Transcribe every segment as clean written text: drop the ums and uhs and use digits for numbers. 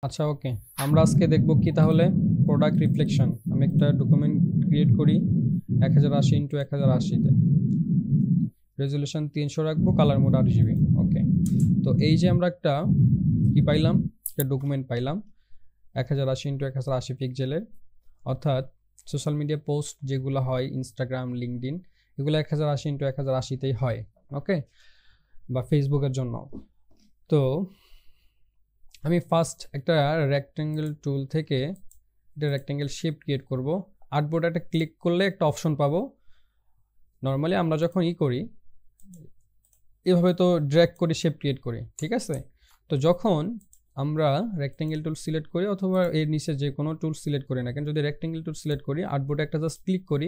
আচ্ছা, ওকে। আমরা আজকে দেখব কি তাহলে প্রোডাক্ট রিফ্লেকশন। আমি একটা ডকুমেন্ট ক্রিয়েট করি 1080 ইন্টু 1080-তে। রেজলিউশন 300 রাখবো, কালার মোড 8 GB। ওকে, তো এই যে আমরা একটা কি পাইলাম, একটা ডকুমেন্ট পাইলাম 1080 ইন্টু 1080 পিক্সেলের, অর্থাৎ সোশ্যাল মিডিয়া পোস্ট যেগুলো হয় ইনস্টাগ্রাম, লিঙ্কডইন, এগুলো 1080 ইন্টু 1080-তেই হয়। ওকে, বা ফেসবুকের জন্য। তো আমি ফার্স্ট একটা রেক্ট্যাঙ্গেল টুল থেকে একটা রেক্ট্যাঙ্গেল শেপ ক্রিয়েট করব। আর্টবোর্ড একটা ক্লিক করলে একটা অপশন পাবো। নর্মালি আমরা যখন করি এভাবে তো ড্র্যাগ করে শেপ ক্রিয়েট করি, ঠিক আছে? তো যখন আমরা রেক্ট্যাঙ্গেল টুল সিলেক্ট করি অথবা এর নিচে যে কোনো টুল সিলেক্ট করি না কেন, যদি রেক্ট্যাঙ্গেল টুল সিলেক্ট করি, আর্টবোর্ডে একটা জাস্ট ক্লিক করি,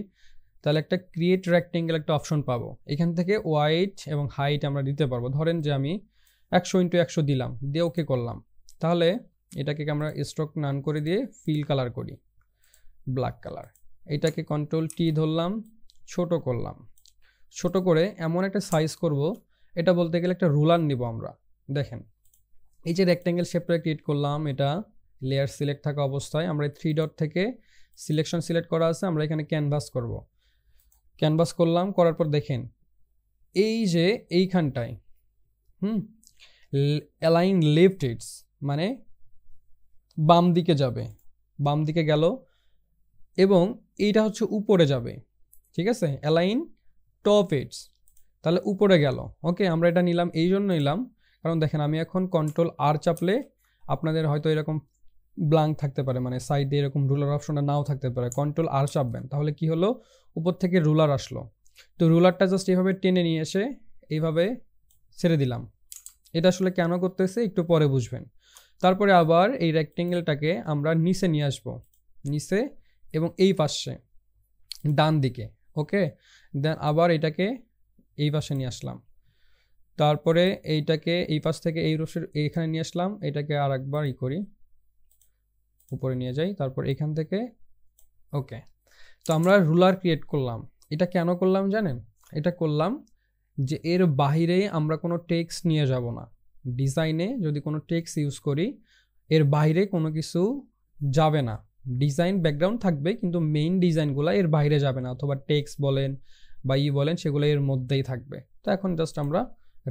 তাহলে একটা ক্রিয়েট রেক্ট্যাঙ্গেল একটা অপশন পাবো। এখান থেকে ওয়াইড এবং হাইট আমরা দিতে পারবো। ধরেন যে আমি 100 ইন্টু 100 দিলাম, দিয়ে ওকে করলাম। তাহলে এটাকে আমরা স্ট্রোক নান করে দিয়ে ফিল কালার করি, ব্ল্যাক কালার। এটাকে কন্ট্রোল টি ধরলাম, ছোট করলাম। ছোট করে এমন একটা সাইজ করব, এটা বলতে গেলে একটা রুলার নিব আমরা। দেখেন, এই যে রেক্ট্যাঙ্গেল শেপটা ক্রিয়েট করলাম, এটা লেয়ার সিলেক্ট থাকা অবস্থায় আমরা 3 ডট থেকে সিলেকশন সিলেক্ট করা আছে, আমরা এখানে ক্যানভাস করব। ক্যানভাস করলাম, করার পর দেখেন এই যে এইখানটায় অ্যালাইন লেফট ইটস মানে বাম দিকে যাবে, বাম দিকে গেল, এবং এইটা হচ্ছে উপরে যাবে, ঠিক আছে? অ্যালাইন টপ ইটস, তাহলে উপরে গেল। ওকে, আমরা এটা নিলাম, এই জন্য নিলাম কারণ দেখেন আমি এখন কন্ট্রোল আর চাপলে আপনাদের হয়তো এরকম ব্ল্যাঙ্ক থাকতে পারে, মানে সাইডে এরকম রুলার অপশনটা নাও থাকতে পারে। কন্ট্রোল আর চাপবেন, তাহলে কি হলো, উপর থেকে রুলার আসলো। তো রুলারটা জাস্ট এইভাবে টেনে নিয়ে এসে এইভাবে ছেড়ে দিলাম। এটা আসলে কেন করতেছে একটু পরে বুঝবেন। তারপরে আবার এই রেক্টেঙ্গেলটাকে আমরা নিচে নিয়ে আসবো, নিচে এবং এই পাশে ডান দিকে। ওকে, দেন আবার এটাকে এই পাশে নিয়ে আসলাম। তারপরে এইটাকে এই পাশ থেকে এই রোশের এইখানে নিয়ে আসলাম, এটাকে আর একবার করি, উপরে নিয়ে যাই, তারপর এখান থেকে। ওকে, তো আমরা রুলার ক্রিয়েট করলাম। এটা কেন করলাম জানেন? এটা করলাম যে এর বাহিরে আমরা কোনো টেক্সট নিয়ে যাব না। ডিজাইনে যদি কোনো টেক্সট ইউজ করি, এর বাইরে কোনো কিছু যাবে না। ডিজাইন ব্যাকগ্রাউন্ড থাকবে কিন্তু মেইন ডিজাইনগুলো এর বাইরে যাবে না, অথবা টেক্সট বলেন বা বলেন সেগুলো এর মধ্যেই থাকবে। তো এখন জাস্ট আমরা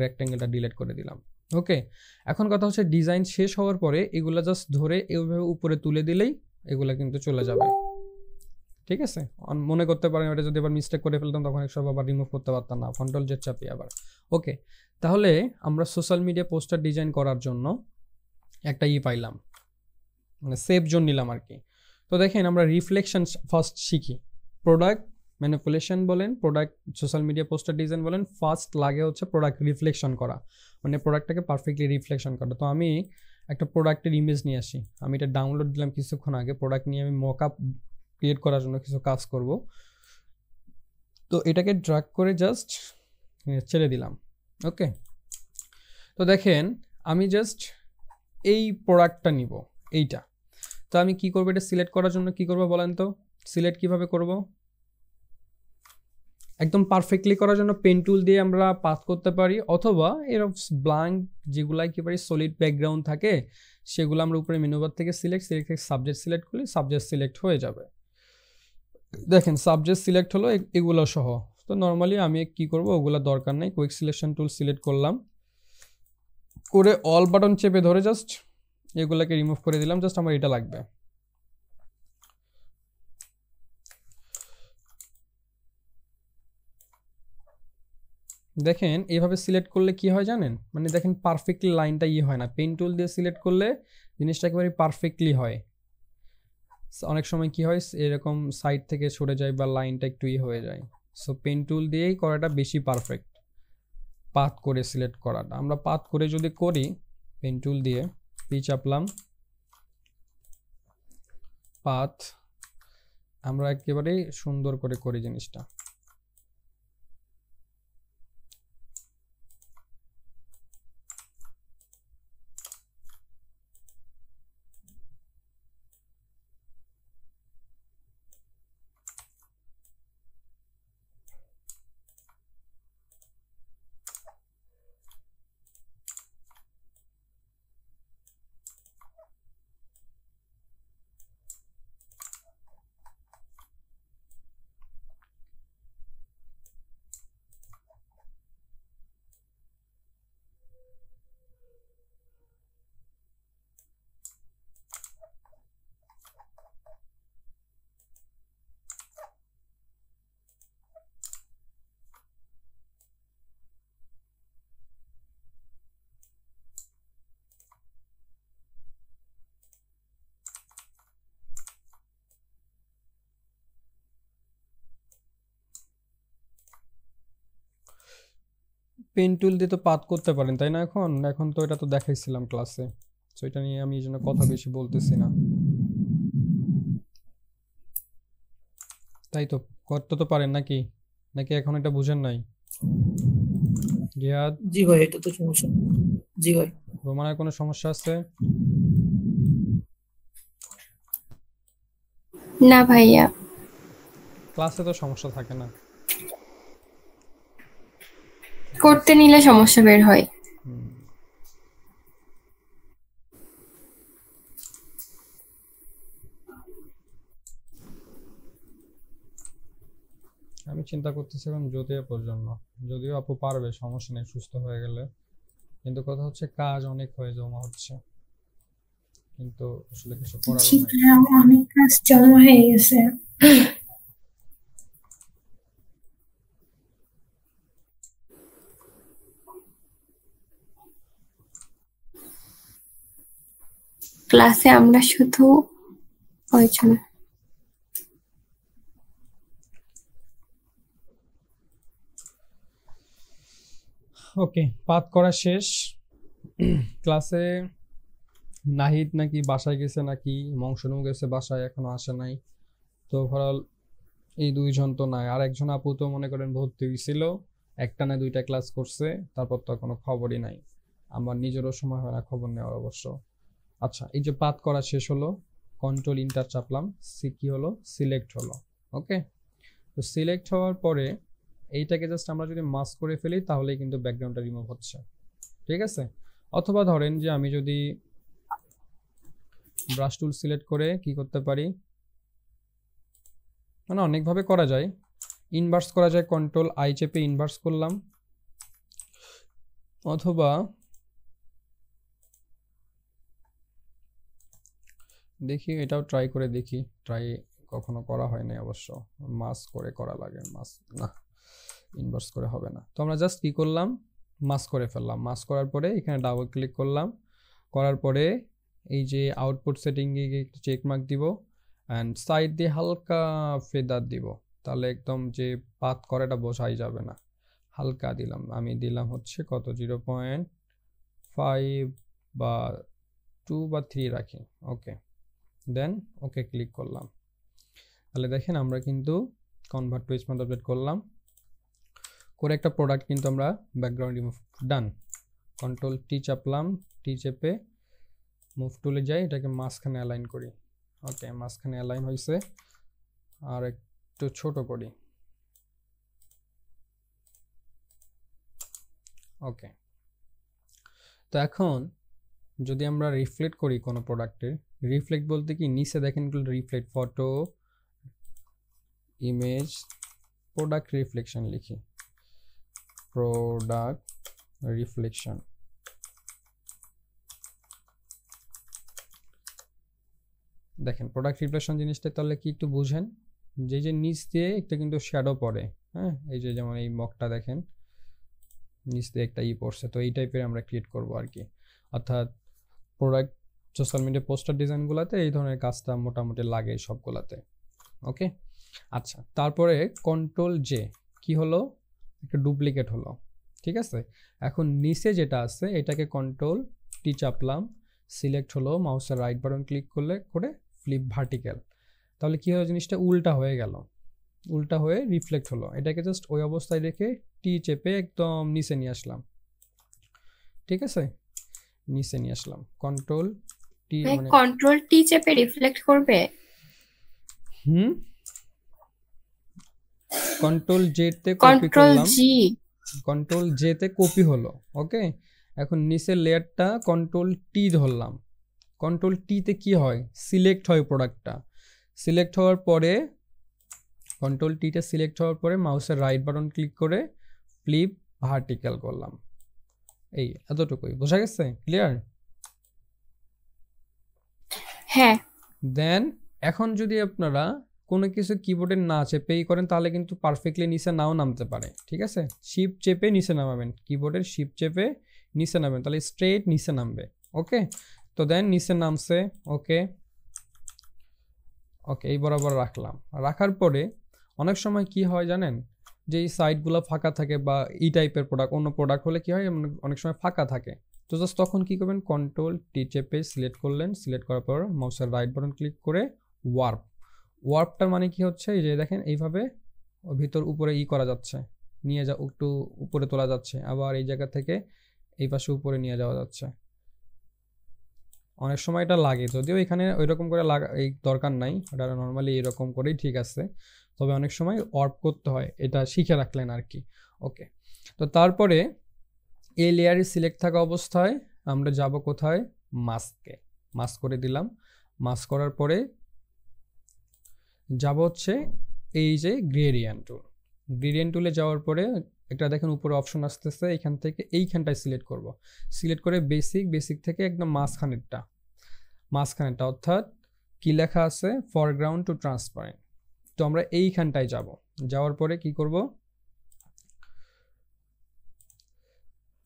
রেক্ট্যাঙ্গেলটা ডিলিট করে দিলাম। ওকে, এখন কথা হচ্ছে ডিজাইন শেষ হওয়ার পরে এগুলো জাস্ট ধরে এইভাবে উপরে তুলে দিলেই এগুলো কিন্তু চলে যাবে, ঠিক আছে? মনে করতে পারেন এটা যদি আবার মিস্টেক করে ফেলতাম তখন সব আবার রিমুভ করতে পারতাম না, কন্ট্রোল জেড চাপিয়ে আবার। ওকে, তাহলে আমরা সোশ্যাল মিডিয়া পোস্টার ডিজাইন করার জন্য একটা পাইলাম, মানে সেভ জোন নিলাম আর কি। তো দেখেন আমরা রিফ্লেকশন ফার্স্ট শিখি। প্রোডাক্ট ম্যানিপুলেশন বলেন, product social media poster design বলেন, ফার্স্ট লাগে হচ্ছে প্রোডাক্ট রিফ্লেকশন করা, মানে প্রোডাক্টটাকে পারফেক্টলি রিফ্লেকশন করা। তো আমি একটা প্রোডাক্টের ইমেজ নিয়ে আসি, আমি এটা ডাউনলোড দিলাম কিছুক্ষণ আগে। প্রোডাক্ট নিয়ে আমি মকআপ ক্রিয়েট করার জন্য কিছু কাজ করব। তো এটাকে ড্র্যাগ করে জাস্ট ছেড়ে দিলাম। ওকে, তো দেখেন আমি জাস্ট এই প্রোডাক্টটা নিব, এইটা। তো আমি কি করব, এটা সিলেক্ট করার জন্য কি করব বলেন তো? সিলেক্ট কিভাবে করব? একদম পারফেক্টলি করার জন্য পেন টুল দিয়ে আমরা পাথ করতে পারি, অথবা এরকম ব্ল্যাঙ্ক যেগুলো একেবারে সলিড ব্যাকগ্রাউন্ড থাকে সেগুলো আমরা উপরে মেনু বার থেকে সিলেক্ট থেকে সাবজেক্ট সিলেক্ট করলে সাবজেক্ট সিলেক্ট হয়ে যাবে। দেখেন সাবজেক্ট সিলেক্ট হলো এগুলো সহ। তো নর্মালি আমি কি করব, ওগুলো দরকার নেই। কুইক সিলেকশন টুল সিলেক্ট করলাম, করে অল বাটন চেপে ধরে জাস্ট এগুলাকে রিমুভ করে দিলাম। জাস্ট আমার এটা লাগবে। দেখেন এইভাবে সিলেক্ট করলে কি হয় জানেন, মানে দেখেন পারফেক্টলি লাইনটা হয় না। পেন টুল দিয়ে সিলেক্ট করলে জিনিসটা একেবারে পারফেক্টলি হয়। অনেক সময় কি হয় এরকম সাইড থেকে সরে যায় বা লাইনটা একটু হয়ে যায়। সো পেন টুল দিয়েই করাটা বেশি পারফেক্ট, পাথ করে সিলেক্ট করাটা। আমরা পাথ করে যদি করি পেন টুল দিয়ে, পি চাপলাম, পাথ, আমরা একেবারে সুন্দর করে করি জিনিসটা। পেন টুল দিয়ে তো পাত করতে পারেন তাই না? এখন এখন তো এটা তো দেখাইছিলাম ক্লাসে, তো এটা নিয়ে আমি এই জন্য কথা বেশি বলতেছি না। তাই তো করতে তো পারেন নাকি? নাকি এখন এটা বুঝেন নাই? জিহাদ, জি ভাই, এটা তো সমস্যা। জি ভাই। রোমানের কোনো সমস্যা আছে? না ভাইয়া, ক্লাসে তো সমস্যা থাকে না। করতে নিলে সমস্যা বের হয়। হুম। আমি চিন্তা করতেছিলাম যদি আপুর জন্য, যদিও আপু পারবে, সমস্যা নেই সুস্থ হয়ে গেলে, কিন্তু কথা হচ্ছে কাজ অনেক হয়ে জমা হচ্ছে, কিন্তু আসলে কিছু করারও জি নাই। ভাইয়া, অনেক কাজ জমা হয়ে গেছে। ক্লাসে আমরা শুধু কয়জন? ওকে, পাত করা শেষ। ক্লাসে নাহিদ নাকি বাসায় গেছে, নাকি মংসনু গেছে বাসায়, এখনো আসে নাই। তো ওভারঅল এই দুইজন তো নাই, আর একজন আপু তো মনে করেন ভর্তি হয়েছিল, একটা না দুইটা ক্লাস করছে, তারপর তো কোনো খবরই নাই। আমার নিজেরও সময় হয় না খবর নেওয়ার অবশ্য। আচ্ছা, এই যে পাত করা শেষ হলো, কন্ট্রোল ইন্টার চাপলাম, কি হলো, সিলেক্ট হলো। ওকে, তো সিলেক্ট হওয়ার পরে এইটাকে জাস্ট আমরা যদি মাস্ক করে ফেলি তাহলেই কিন্তু ব্যাকগ্রাউন্ডটা রিমুভ হচ্ছে, ঠিক আছে? অথবা ধরেন যে আমি যদি ব্রাশ টুল সিলেক্ট করে কি করতে পারি, মানে অনেকভাবে করা যায়। ইনভার্স করা যায়, কন্ট্রোল আই চেপে ইনভার্স করলাম, অথবা দেখি এটাও ট্রাই করে দেখি, ট্রাই কখনো করা হয় না অবশ্য, মাস্ক করে করা লাগে, মাস্ক না, ইনভার্স করে হবে না। তো আমরা জাস্ট কি করলাম, মাস্ক করে ফেললাম। মাস্ক করার পরে এখানে ডাবল ক্লিক করলাম, করার পরে এই যে আউটপুট সেটিংয়ে একটু চেক মার্ক দিব, অ্যান্ড সাইড দিয়ে হালকা ফেদার দিব, তাহলে একদম যে পাত করাটা বোঝাই যাবে না। হালকা দিলাম, আমি দিলাম হচ্ছে কত, 0.5 বা 2 বা 3 রাখি। ওকে, দেন ওকে ক্লিক করলাম। তাহলে দেখেন আমরা কিন্তু কনভার্ট টু স্মার্ট অবজেক্ট করলাম, করে একটা প্রোডাক্ট কিন্তু আমরা ব্যাকগ্রাউন্ড রিমুভ ডান। কন্ট্রোল টি চাপলাম, টি চেপে মুভ টুলে যাই, এটাকে মাঝখানে অ্যালাইন করি। ওকে, মাঝখানে অ্যালাইন হয়েছে, আর একটু ছোট করি। ওকে, তো এখন যদি আমরা রিফ্লেক্ট করি কোনো প্রোডাক্টের, রিফ্লেক্ট বলতে কি, নিচে দেখেন reflect, photo, image, product reflection লিখি, প্রোডাক্ট রিফ্লেকশন। দেখেন প্রোডাক্ট রিফ্লেকশন জিনিসটা তাহলে কি একটু বুঝেন, যে যে নিচ দিয়ে একটা কিন্তু শ্যাডো পড়ে, হ্যাঁ, এই যে যেমন এই মকটা দেখেন নিচ দিয়ে একটা পড়ছে, তো এই টাইপের আমরা ক্রিয়েট করব আর কি। অর্থাৎ প্রোডাক্ট সোশ্যাল মিডিয়া পোস্টার ডিজাইনগুলোতে এই ধরনের কাজটা মোটামুটি লাগে সবগুলাতে। ওকে, আচ্ছা, তারপরে কন্ট্রোল জে কি হলো, একটা ডুপ্লিকেট হলো, ঠিক আছে? এখন নিচে যেটা আছে এটাকে কন্ট্রোল টি চাপলাম, সিলেক্ট হলো, মাউসের রাইট বাটন ক্লিক করলে করে ফ্লিপ ভার্টিক্যাল, তাহলে কি হলো, জিনিসটা উল্টা হয়ে গেল, উল্টা হয়ে রিফ্লেক্ট হলো। এটাকে জাস্ট ওই অবস্থায় রেখে টি চেপে একদম নিচে নিয়ে আসলাম, ঠিক আছে? নিচে নিয়ে আসলাম, কন্ট্রোল টি, মানে কন্ট্রোল টি চেপে রিফ্লেক্ট করবে? কন্ট্রোল জে তে কপি কন্ট্রোল করলাম, জি। কন্ট্রোল জে তে কপি হলো। ওকে, এখন নিচের লেয়ারটা কন্ট্রোল টি ধরলাম, কন্ট্রোল টি তে কি হয়, সিলেক্ট হয় প্রোডাক্টটা, সিলেক্ট হওয়ার পরে কন্ট্রোল টি তে সিলেক্ট হওয়ার পরে মাউসের রাইট বাটন ক্লিক করে ফ্লিপ ভার্টিক্যাল করলাম। এই এতটুকুই, বোঝা গেছে? ক্লিয়ার? হ্যাঁ। দেন এখন যদি আপনারা কোনো কিছু কিবোর্ডে না চেপেই করেন তাহলে কিন্তু পারফেক্টলি নিচে নাও নামতে পারে, ঠিক আছে? শিফট চেপে নিচে নামাবেন, কিবোর্ডের শিফট চেপে নিচে নামবেন, তাহলে স্ট্রেট নিচে নামবে। ওকে, তো দেন নিচে নামছে। ওকে, ওকে, এই বরাবর রাখলাম। রাখার পরে অনেক সময় কি হয় জানেন, যেই সাইডগুলো ফাঁকা থাকে বা এই টাইপের প্রোডাক্ট, অন্য প্রোডাক্ট হলে কি হয় অনেক সময় ফাঁকা থাকে। তো জাস্ট তখন কি করবেন, কন্ট্রোল টি চেপে সিলেক্ট করলেন, সিলেক্ট করার পর মাউসের রাইট বাটন ক্লিক করে ওয়ার্প। ওয়ার্পটার মানে কি হচ্ছে, এই যে দেখেন এইভাবে ভিতর উপরে করা যাচ্ছে, নিয়ে যা একটু উপরে তোলা যাচ্ছে, আবার এই জায়গা থেকে এই পাশে উপরে নিয়ে যাওয়া যাচ্ছে। অনেক সময় এটা লাগে, যদিও এখানে ওইরকম করে এই দরকার নাই, এটা নর্মালি এরকম করেই ঠিক আছে, তবে অনেক সময় ওয়ার্প করতে হয়, এটা শিখে রাখলেন আর কি। ওকে, তো তারপরে এই লেয়ারে সিলেক্ট থাকা অবস্থায় আমরা যাব কোথায়, মাস্কে। মাস্ক করে দিলাম। মাস্ক করার পরে যাব হচ্ছে এই যে গ্রেডিয়েন্ট টুল। গ্রেডিয়েন্ট টুলে যাওয়ার পরে একটা দেখেন উপরে অপশন আসতেছে, এখান থেকে এইখানটায় সিলেক্ট করব। সিলেক্ট করে বেসিক থেকে একদম মাঝখানেরটা অর্থাৎ কি লেখা আছে, ফরগ্রাউন্ড টু ট্রান্সপারেন্ট। তো আমরা এইখানটায় যাব। যাওয়ার পরে কি করব,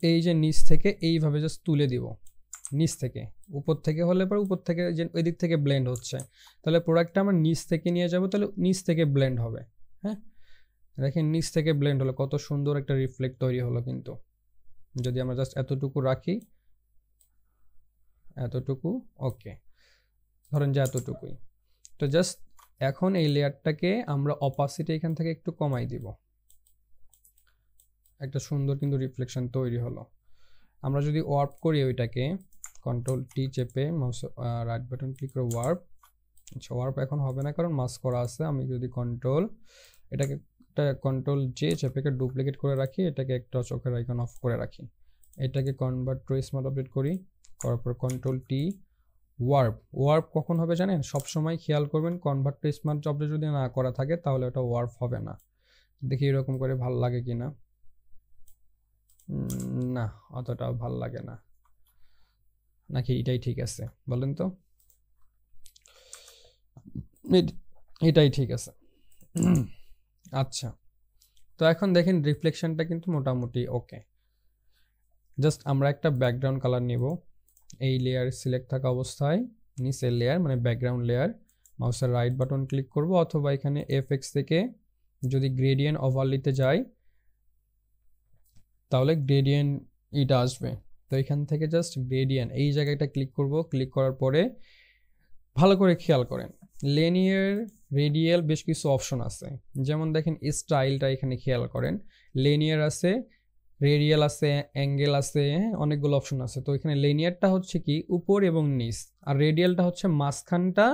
এই যে নিচ থেকে এইভাবে জাস্ট তুলে দিব। নিচ থেকে, উপর থেকে হলে পরে উপর থেকে যে ওই দিক থেকে ব্লেন্ড হচ্ছে, তাহলে প্রোডাক্টটা আমরা নিচ থেকে নিয়ে যাব, তাহলে নিচ থেকে ব্লেন্ড হবে। হ্যাঁ, দেখেন নিচ থেকে ব্লেন্ড হলো, কত সুন্দর একটা রিফ্লেক্ট তৈরি হলো। কিন্তু যদি আমরা জাস্ট এতটুকু রাখি, এতটুকু, ওকে, ধরেন যে এতটুকুই। তো জাস্ট এখন এই লেয়ারটাকে আমরা অপাসিটি এখান থেকে একটু কমাই দিব, একটা সুন্দর কিন্তু রিফ্লেকশন তৈরি হলো। আমরা যদি ওয়ার্প করি ওইটাকে, কন্ট্রোল টি চেপে মাউস রাইট বাটন ক্লিক করে ওয়ার্প। আচ্ছা, ওয়ার্প এখন হবে না কারণ মাস্ক করা আছে। আমি যদি এটাকে কন্ট্রোল জে চেপে ডুপ্লিকেট করে রাখি, এটাকে একটা চোখের আইকন অফ করে রাখি, এটাকে কনভার্ট টু স্মার্ট আপডেট করি, করার পর কন্ট্রোল টি ওয়ার্প। ওয়ার্প কখন হবে জানেন, সবসময় খেয়াল করবেন কনভার্ট টু স্মার্ট আপডেট যদি না করা থাকে তাহলে ওটা ওয়ার্প হবে না। দেখি এরকম করে ভালো লাগে কিনা, না অতটা ভালো লাগে না, নাকি এটাই ঠিক আছে বলেন তো? এটাই ঠিক আছে। আচ্ছা, তো এখন দেখেন রিফ্লেকশনটা কিন্তু মোটামুটি ওকে। জাস্ট আমরা একটা ব্যাকগ্রাউন্ড কালার নিব, এই লেয়ার সিলেক্ট থাকা অবস্থায় নিচের লেয়ার মানে ব্যাকগ্রাউন্ড লেয়ার, মাউসের রাইট বাটন ক্লিক করব, অথবা এখানে এফএক্স থেকে যদি গ্রেডিয়েন্ট ওভারলিতে যাই তাহলে গ্রেডিয়েন্ট এটা আসবে। তো এখান থেকে জাস্ট গ্রেডিয়েন্ট এই জায়গাটা ক্লিক করব। ক্লিক করার পরে ভালো করে খেয়াল করেন, লিনিয়ার রেডিয়াল বেশ কিছু অপশন আছে, যেমন দেখেন স্টাইলটা এখানে খেয়াল করেন, লিনিয়ার আছে, রেডিয়াল আছে, অ্যাঙ্গেল আছে, অনেকগুলো অপশন আছে। তো এখানে লিনিয়ারটা হচ্ছে কি উপর এবং নিচ, আর রেডিয়ালটা হচ্ছে মাঝখানটা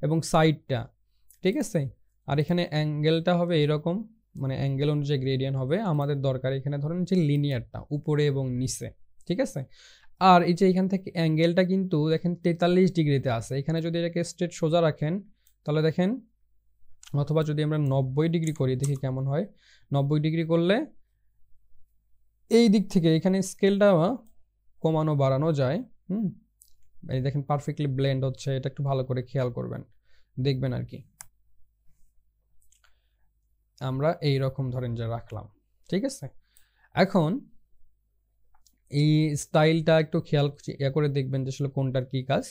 এবং সাইডটা, ঠিক আছে। আর এখানে অ্যাঙ্গেলটা হবে এরকম, মানে অ্যাঙ্গেল অনুযায়ী গ্রেডিয়েন্ট হবে। আমাদের দরকার এখানে ধরেন যে লিনিয়ারটা উপরে এবং নিচে, ঠিক আছে। আর এই যে এখান থেকে অ্যাঙ্গেলটা কিন্তু দেখেন 43 ডিগ্রিতে আছে, এখানে যদি এটাকে স্ট্রেট সোজা রাখেন তাহলে দেখেন, অথবা যদি আমরা 90 ডিগ্রি করি দেখি কেমন হয়। 90 ডিগ্রি করলে এই দিক থেকে এখানে স্কেলটা কমানো বাড়ানো যায়। এই দেখেন পারফেক্টলি ব্লেন্ড হচ্ছে, এটা একটু ভালো করে খেয়াল করবেন, দেখবেন আর কি। আমরা এই রকম ধরেন যে রাখলাম, ঠিক আছে। এখন এই স্টাইলটা একটু খেয়াল করে দেখবেন যে আসলে কোনটার কি কাজ।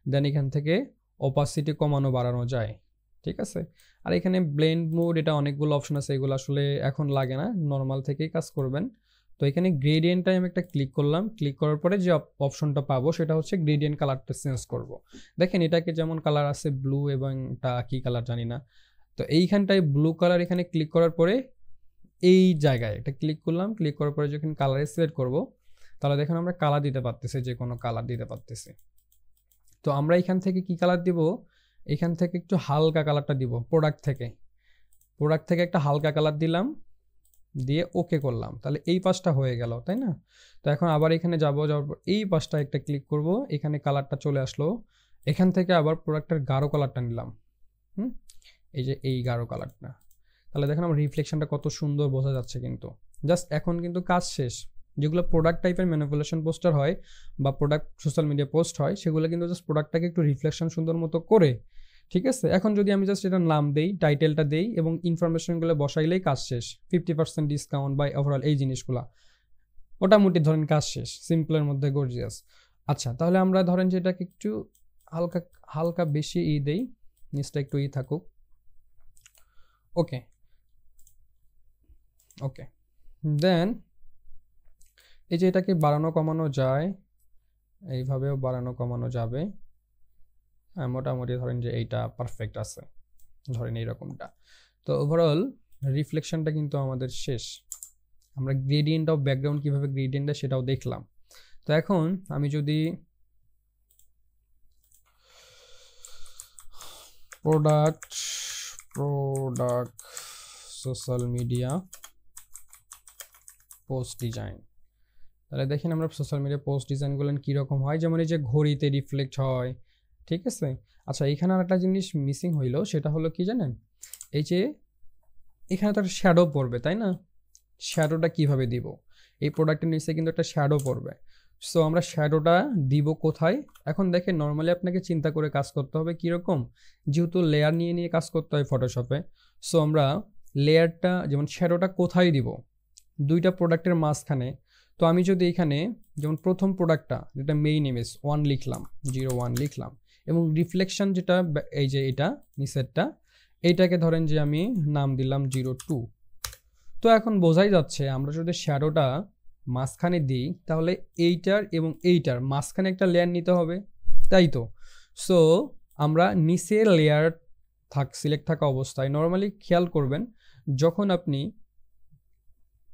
দেন এখান থেকে অপাসিটি কমানো বাড়ানো যায়, ঠিক আছে। আর এখানে ব্লেন্ড মোড, এটা অনেকগুলো অপশন আছে, এগুলো আসলে এখন লাগে না, নর্মাল থেকেই কাজ করবেন। তো এখানে গ্রেডিয়েন্টটাই আমি একটা ক্লিক করলাম, ক্লিক করার পরে যে অপশনটা পাবো সেটা হচ্ছে গ্রেডিয়েন্ট কালারটা চেঞ্জ করব। দেখেন এটাকে যেমন কালার আছে ব্লু, এবং এটা কি কালার জানি না। তো এইখানটায় ব্লু কালার, এখানে ক্লিক করার পরে এই জায়গায় এটা ক্লিক করলাম, ক্লিক করার পরে যখন কালারে সিলেক্ট করব তাহলে দেখেন আমরা কালার দিতে পারতেছি, যে কোনো কালার দিতে পারতেছি। তো আমরা এখান থেকে কি কালার দিব, এখান থেকে একটু হালকা কালারটা দিব, প্রোডাক্ট থেকে একটা হালকা কালার দিলাম, দিয়ে ওকে করলাম, তাহলে এই পাশটা হয়ে গেল, তাই না। তো এখন আবার এখানে যাওয়ার পর এই পাশটা একটা ক্লিক করব, এখানে কালারটা চলে আসলো, এখান থেকে আবার প্রোডাক্টের গাঢ় কালারটা নিলাম, এই যে এই গাঢ় কালারটা, তাহলে দেখেন আমার রিফ্লেকশনটা কত সুন্দর বোঝা যাচ্ছে। কিন্তু জাস্ট এখন কিন্তু কাজ শেষ। যেগুলো প্রোডাক্ট টাইপের ম্যানিপুলেশন পোস্টার হয় বা প্রোডাক্ট সোশ্যাল মিডিয়া পোস্ট হয়, সেগুলো কিন্তু জাস্ট প্রোডাক্টটাকে একটু রিফ্লেকশন সুন্দর মতো করে, ঠিক আছে। এখন যদি আমি জাস্ট এটার নাম দেই, টাইটেলটা দেই এবং ইনফরমেশনগুলো বসাইলেই কাজ শেষ। 50% ডিসকাউন্ট বা ওভারঅল এই জিনিসগুলো মোটামুটি ধরেন কাজ শেষ, সিম্পলের মধ্যে গর্জিয়াস। আচ্ছা, তাহলে আমরা ধরেন যে এটাকে একটু হালকা বেশি দেই, নিচটা একটু থাকুক, ওকে। ওকে, দেন এই যে এটাকে বাড়ানো কমানো যায়, এইভাবেও বাড়ানো কমানো যাবে। হ্যাঁ, মোটামুটি ধরেন যে এইটা পারফেক্ট আছে, ধরেন এইরকমটা। তো ওভারঅল রিফ্লেকশনটা কিন্তু আমাদের শেষ। আমরা গ্রেডিয়েন্ট অফ ব্যাকগ্রাউন্ড কীভাবে গ্রেডিয়েন্ট দেয় সেটাও দেখলাম। তো এখন আমি যদি product social media post design, তাহলে দেখেন আমরা সোশ্যাল মিডিয়া পোস্ট ডিজাইনগুলো কীরকম হয়, যেমন এই যে ঘড়িতে রিফ্লেক্ট হয়, ঠিক আছে। আচ্ছা, এখানে আর একটা জিনিস মিসিং হইলো, সেটা হলো কি জানেন, এই যে এখানে তো একটা শ্যাডো পড়বে, তাই না? শ্যাডোটা কিভাবে দিব? এই প্রোডাক্টের নিচে কিন্তু একটা শ্যাডো পড়বে। সো আমরা শ্যাডোটা দিব কোথায়? এখন দেখেন নর্মালি আপনাকে চিন্তা করে কাজ করতে হবে কীরকম, যেহেতু লেয়ার নিয়ে নিয়ে কাজ করতে হয় ফটোশপে। সো আমরা লেয়ারটা যেমন শ্যাডোটা কোথায় দিব? দুইটা প্রোডাক্টের মাঝখানে। তো আমি যদি এখানে যেমন প্রথম প্রোডাক্টটা যেটা মেইন ইমেজ 1 লিখলাম, 01 লিখলাম, এবং রিফ্লেকশন যেটা এই যে এটা নিচেরটা, এইটাকে ধরেন যে আমি নাম দিলাম 02। তো এখন বোঝাই যাচ্ছে আমরা যদি শ্যাডোটা মাঝখানে দিই তাহলে এইটার এবং এইটার মাঝখানে একটা লেয়ার নিতে হবে, তাই তো। সো আমরা নিচের লেয়ার সিলেক্ট থাকা অবস্থায় নর্মালি খেয়াল করবেন, যখন আপনি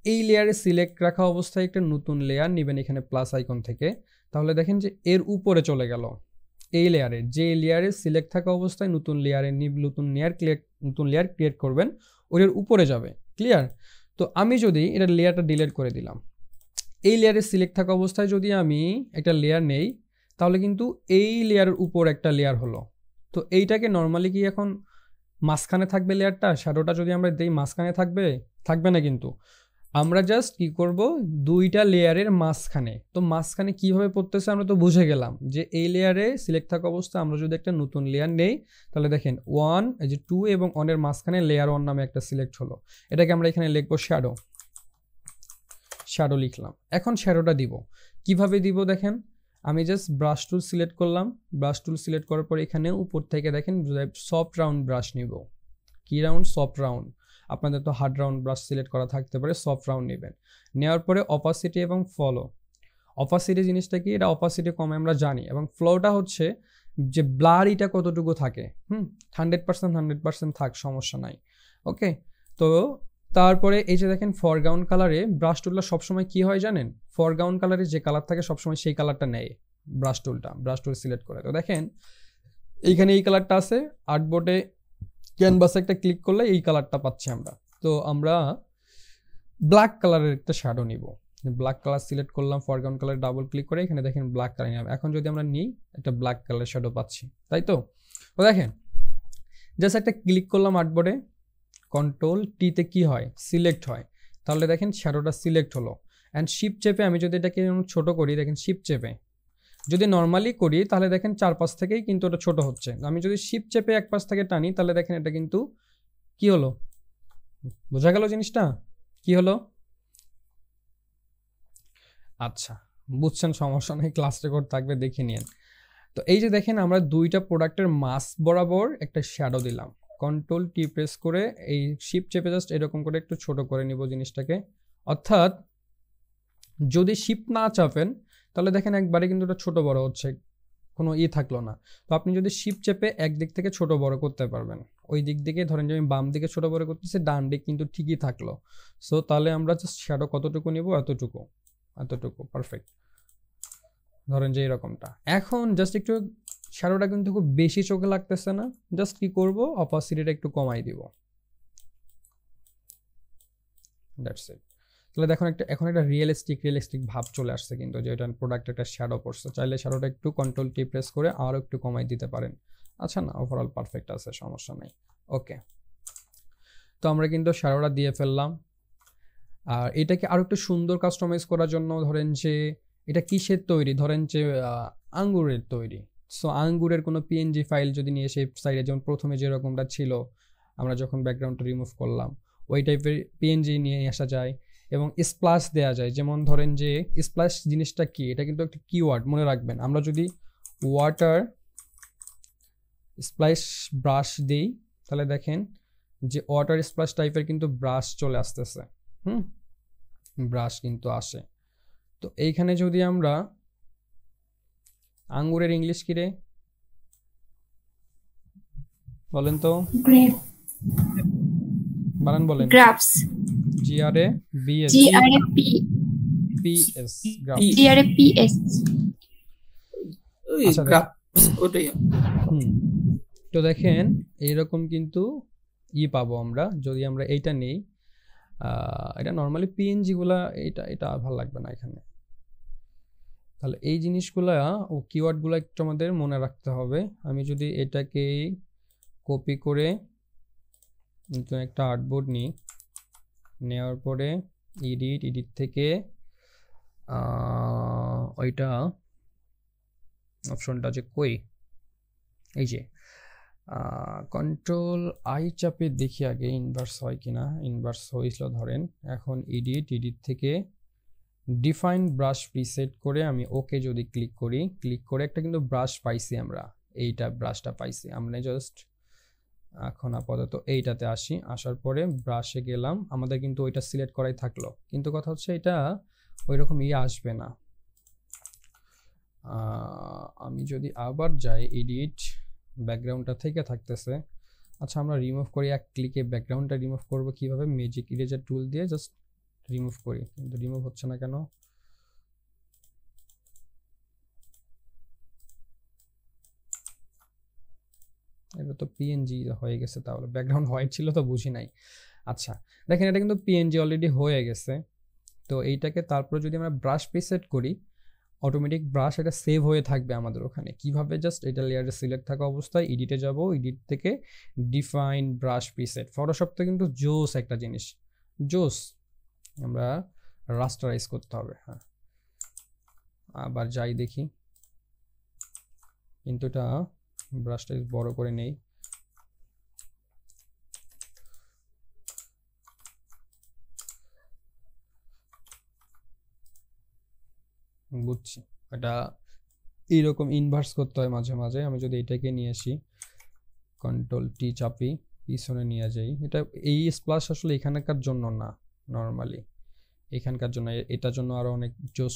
এই লেয়ারে সিলেক্ট রাখা অবস্থায় একটা নতুন লেয়ার নেবেন এখানে প্লাস আইকন থেকে, তাহলে দেখেন যে এর উপরে চলে গেল। এই লেয়ারে, যে লেয়ারে সিলেক্ট থাকা অবস্থায় নতুন লেয়ার ক্রিয়েট করবেন ওর উপরে যাবে। ক্লিয়ার? তো আমি যদি এটা লেয়ারটা ডিলিট করে দিলাম, এই লেয়ারে সিলেক্ট থাকা অবস্থায় যদি আমি একটা লেয়ার নেই, তাহলে কিন্তু এই লেয়ারের উপর একটা লেয়ার হলো। তো এইটাকে নর্মালি কি এখন মাঝখানে থাকবে লেয়ারটা, শ্যাডোটা যদি আমরা দেই মাঝখানে থাকবে না, কিন্তু আমরা জাস্ট কি করব, দুইটা লেয়ারের মাঝখানে। তো মাঝখানে কিভাবে পড়তেছে আমরা তো বুঝে গেলাম, যে এই লেয়ারে সিলেক্ট থাকা অবস্থা আমরা যদি একটা নতুন লেয়ার নেই, তাহলে দেখেন 1, এই যে 2 এবং 1 এর মাঝখানে লেয়ার 1 নামে একটা সিলেক্ট হলো। এটাকে আমরা এখানে লিখবো শ্যাডো লিখলাম। এখন শ্যাডোটা দিব কিভাবে দিব দেখেন, আমি জাস্ট ব্রাশ টুল সিলেক্ট করলাম। ব্রাশ টুল সিলেক্ট করার পর এখানে উপর থেকে দেখেন সফট রাউন্ড ব্রাশ নিব। কি রাউন্ড? Soft round. আপনাদের তো হার্ড রাউন্ড ব্রাশ সিলেক্ট করা থাকতে পারে, সফট রাউন্ড নেবেন। নেওয়ার পরে অপাসিটি এবং ফলো। অপাসিটি জিনিসটা কি? এটা অপাসিটি কমে আমরা জানি, এবং ফ্লোটা হচ্ছে যে ব্লারিটা কতটুকু থাকে। 100% থাক, সমস্যা নাই। ওকে, তো তারপরে এই যে দেখেন ফরগ্রাউন্ড কালারে ব্রাশ টুলটা সবসময় কি হয় জানেন, ফরগ্রাউন্ড কালারে যে কালার থাকে সবসময় সেই কালারটা নেয় ব্রাশ টুল সিলেক্ট করে। তো দেখেন এইখানে এই কালারটা আছে, আর্টবোর্ডে ক্যানভাসে একটা ক্লিক করলে এই কালারটা পাচ্ছি আমরা। তো আমরা ব্ল্যাক কালারের একটা শ্যাডো নিব। ব্ল্যাক কালার সিলেক্ট করলাম, ফরগ্রাউন্ড কালার ডাবল ক্লিক করে এখানে দেখেন ব্ল্যাক কালার নিলাম। এখন যদি আমরা নিই একটা ব্ল্যাক কালার শ্যাডো পাচ্ছি, তাই তো। তো দেখেন জাস্ট একটা ক্লিক করলাম আর্টবোর্ডে, কন্ট্রোল টিতে কি হয়? সিলেক্ট হয়। তাহলে দেখেন শ্যাডোটা সিলেক্ট হলো। অ্যান্ড শিফট চেপে আমি যদি এটাকে ছোট করি, দেখেন শিফট চেপে যদি নর্মালি করি তাহলে দেখেন চারপাশ থেকেই কিন্তু ওটা ছোট হচ্ছে। আমি যদি শিফট চেপে এক পাশ থেকে টানি তাহলে দেখেন এটা কিন্তু কি হলো, বোঝা গেল জিনিসটা কি হলো? আচ্ছা, বুঝছেন, সমস্যা নেই, ক্লাস রেকর্ড থাকবে, দেখে নিন। তো এই যে দেখেন আমরা দুইটা প্রোডাক্টের মাস বরাবর একটা শ্যাডো দিলাম। কন্ট্রোল টি প্রেস করে এই শিফট চেপে জাস্ট এরকম করে একটু ছোট করে নিব জিনিসটাকে। অর্থাৎ যদি শিফট না চাপেন তাহলে দেখেন একবারে কিন্তু এটা ছোট বড় হচ্ছে, কোনো থাকলো না। তো আপনি যদি শিফট চেপে একদিক থেকে ছোট বড় করতে পারবেন, ওই দিক থেকে ধরেন যে আমি বাম দিকে ছোট বড় করতেছি, ডান দিক কিন্তু ঠিকই থাকলো। সো তাহলে আমরা জাস্ট শ্যাডো কতটুকু নিব, এতটুকু পারফেক্ট, ধরেন যে এরকমটা। এখন জাস্ট একটু শ্যাডোটা কিন্তু খুব বেশি চোখে লাগতেছে না, জাস্ট কি করব, অপাসিটিটা একটু কমাই দিব। That's it. তাহলে দেখুন এখন একটা রিয়েলিস্টিক ভাব চলে আসছে কিন্তু, যে এটা প্রোডাক্ট একটা শ্যাডো পড়ছে। চাইলে শ্যাডোটা একটু কন্ট্রোল টি প্রেস করে আরও একটু কমাই দিতে পারেন। আচ্ছা না, ওভারঅল পারফেক্ট আছে, সমস্যা নেই। ওকে, তো আমরা কিন্তু শ্যাডোটা দিয়ে ফেললাম। আর এটাকে আরও একটু সুন্দর কাস্টমাইজ করার জন্য ধরেন যে এটা কিসের তৈরি, ধরেন যে আঙ্গুরের তৈরি। সো আঙ্গুরের কোনো পিএনজি ফাইল যদি নিয়ে সেই সাইডে, যেমন প্রথমে যেরকমটা ছিল আমরা যখন ব্যাকগ্রাউন্ডটা রিমুভ করলাম, ওই টাইপের পিএনজি নিয়ে আসা যায়। এবং স্প্লাশ দেওয়া যায়, যেমন ধরেন যে স্প্লাশ জিনিসটা কি, এটা কিন্তু একটা কিওয়ার্ড, মনে রাখবেন। আমরা যদি ওয়াটার স্প্লাশ ব্রাশ দিই তাহলে দেখেন যে ওয়াটার স্প্লাশ টাইপের কিন্তু ব্রাশ চলে আসতেছে। ব্রাশ কিন্তু আসে। তো এইখানে যদি আমরা আঙ্গুরের ইংলিশ কি রে বলেন তো, গ্রেপ, বানান বলেন। Graphs, GRABS PS graph. GRAPS। ওই আচ্ছা, গ্রাফ ওটাই। তো দেখেন এইরকম কিন্তু পাবো আমরা যদি আমরা এইটা নেই। এটা নর্মালি PNG গুলা, এটা ভালো লাগবে না এখানে। তাহলে এই জিনিসগুলা ও কিওয়ার্ডগুলো একটু আমাদের মনে রাখতে হবে। আমি যদি এটাকে কপি করে নতুন একটা আর্টবোর্ড নিই, নেওয়ার পরে এডিট থেকে ওইটা অপশনটা যে কই, এই যে কন্ট্রোল আই চাপে দেখি আগে ইনভার্স হয় কিনা। ইনভার্স হয়েছিল ধরেন। এখন এডিট থেকে ডিফাইন ব্রাশ প্রিসেট করে আমি ওকে যদি ক্লিক করে একটা কিন্তু ব্রাশ পাইছি আমরা, এইটা ব্রাশটা পাইছি আমরা। জাস্ট এখন আপাতত এইটাতে আসি, আসার পরে ব্রাশে গেলাম, আমাদের কিন্তু ওইটা সিলেক্ট করাই থাকলো। কিন্তু কথা হচ্ছে এটা ওই রকম আসবে না। আমি যদি আবার যাই এডিট, ব্যাকগ্রাউন্ডটা থেকে থাকতেছে। আচ্ছা আমরা রিমুভ করি, এক ক্লিকে ব্যাকগ্রাউন্ডটা রিমুভ করব কিভাবে? ম্যাজিক ইরেজার টুল দিয়ে জাস্ট রিমুভ করি, কিন্তু রিমুভ হচ্ছে না কেন? এটা তো PNG হয়ে গেছে, তাহলে ব্যাকগ্রাউন্ড হোয়াইট ছিল তো বুঝি নাই। আচ্ছা দেখেন এটা কিন্তু PNG অলরেডি হয়ে গেছে। তো এইটাকে তারপরে যদি আমরা ব্রাশ প্রিসেট করি, অটোমেটিক ব্রাশ এটা সেভ হয়ে থাকবে আমাদের ওখানে। কিভাবে? জাস্ট এটা লেয়ারে সিলেক্ট থাকা অবস্থায় এডিটে যাব, এডিট থেকে ডিফাইন ব্রাশ প্রিসেট। ফটোশপটা কিন্তু জোস একটা জিনিস, জোস। আমরা রাস্টারাইজ করতে হবে। হ্যাঁ আবার যাই দেখি, কিন্তু এটা ব্রাশটা বড় করে নেই। বুঝছি, এটা এইরকম ইনভার্স করতে হয় মাঝে মাঝে। আমি যদি এটাকে নিয়ে আসি, কন্ট্রোল টি চাপি, পিছনে নিয়ে যাই, এটা এই স্প্লাশ আসলে এখানকার জন্য না, নর্মালি এখানকার জন্য। এটার জন্য আরো অনেক জোস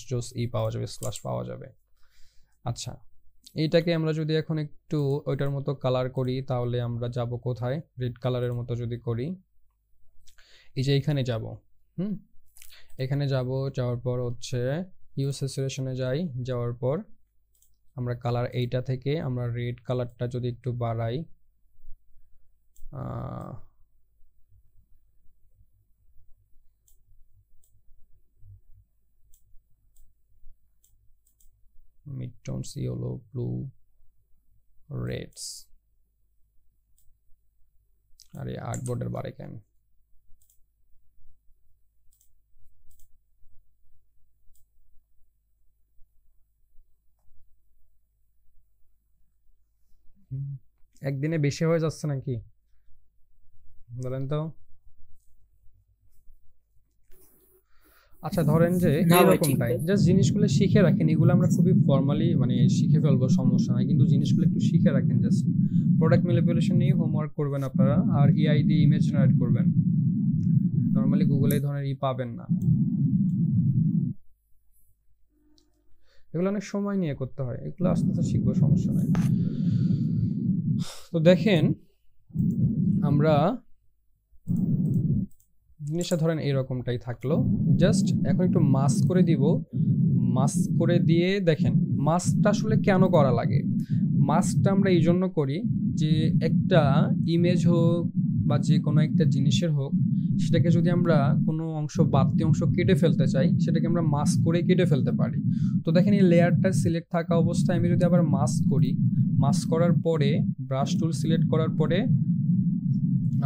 পাওয়া যাবে, স্প্লাশ পাওয়া যাবে। আচ্ছা এইটাকে আমরা যদি এখন একটু ওইটার মতো কালার করি, তাহলে আমরা যাব কোথায়? রেড কালারের মতো যদি করি, এই যে এখানে যাব। এখানে যাব, যাওয়ার পর হচ্ছে হিউ স্যাচুরেশনে যাই, যাওয়ার পর আমরা কালার এইটা থেকে আমরা রেড কালারটা যদি একটু বাড়াই, mid tones, yellow, blue, reds. আর এই আর্টবোর্ডের বারে কেন? একদিনে বেশি হয়ে যাচ্ছে নাকি বলেন তো? আচ্ছা ধরেন যে এরকমটাই জাস্ট জিনিসগুলো শিখে রাখেন। এগুলো আমরা খুবই ফর্মালি মানে শিখে ফেলবো, সমস্যা নাই, কিন্তু জিনিসগুলো একটু শিখে রাখেন। জাস্ট প্রোডাক্ট ম্যানিপুলেশন নিয়ে হোমওয়ার্ক করবেন আপনারা, আর AI দিয়ে ইমেজ জেনারেট করবেন। নর্মালি গুগলে এই ধরনের পাবেন না, এগুলো অনেক সময় নিয়ে করতে হয়। এগুলো আস্তে আস্তে শিখবো, সমস্যা নাই। তো দেখেন আমরা জিনিসটা ধরেন এরকমটাই থাকলো। জাস্ট এখন একটু মাস্ক করে দিব। মাস্ক করে দিয়ে দেখেন মাস্কটা আসলে কেন করা লাগে। মাস্কটা আমরা এই জন্য করি যে একটা ইমেজ হোক বা যে কোনো একটা জিনিসের হোক, সেটাকে যদি আমরা কোনো অংশ বাড়তি অংশ কেটে ফেলতে চাই, সেটাকে আমরা মাস্ক করে কেটে ফেলতে পারি। তো দেখেন এই লেয়ারটা সিলেক্ট থাকা অবস্থায় আমি যদি আবার মাস্ক করি, মাস্ক করার পরে ব্রাশ টুল সিলেক্ট করার পরে